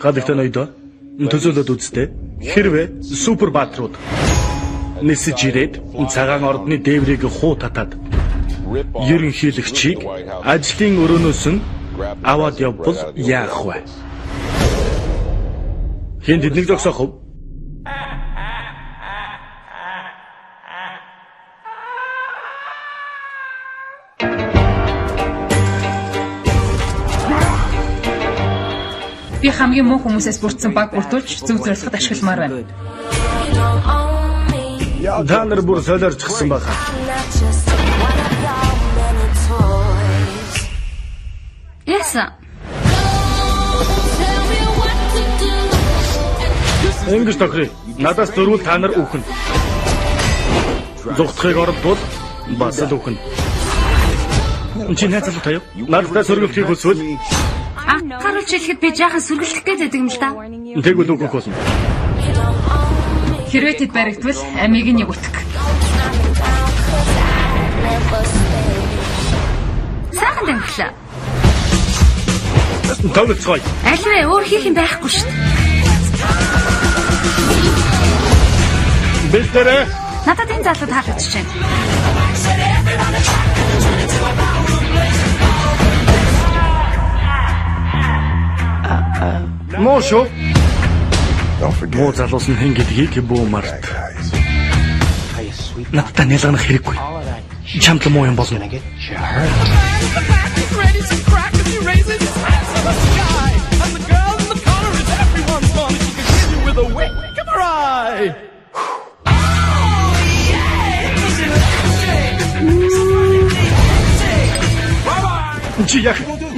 Гадагтай ноёдоо төсөөлөд үзтээ. Хэрвээ супер баатрууд нисэж ирээд цагаан ордны дээврийг хуу татаад ерөнхийлөгчийг ажлын өрөөнөөс нь аваад явбал яах вэ? Хэн тэднийг зогсоох вэ? Би хамгийн муу хүмүүсээс бүрдсэн баг бүрдүүлж зөв зорилгод ашигламаар байна. Та нар бүр солиорчсон байхаа. Яса. Ингэж тохирё. Надаас дөрвөл та нар үхэн. Зүгтхийг оролдвол бас л үхэн. Чи найз залуу таяа. Надтай сөргөлтийг хүсвэл Гарч хэлэхэд би жаахан сүргэлдэх гээд байдаг юм л да. тэгвэл үгүйх болно. Хэрвээ тэд баригдвал амийг нэг утг. Сайхан дэмжлээ. Тавлцгой. Альвэ өөр хийх юм байхгүй шүү дээ. Бэлтэрэ. Надад энэ залуу таалагдчихж байна. Мошо. Муу залуус нь хэн гэдгийг бүү март. Надтай нялганах хэрэггүй. Чамд муу юм болно.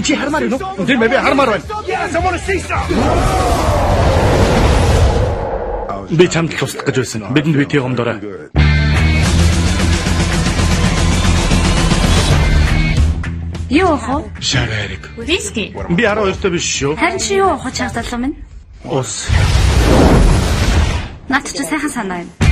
Чи хармаар юу? Тийм ээ, би хармаар байна. Би чамд туслах гэж байсан. Бидэнд битгий гомдорой. Юу хоо? Шарарик. Виски. Би 12-той биш шүү. Харин чи юу хоо чаг залуу минь? Ус. Наад чи сайхан санаа юм.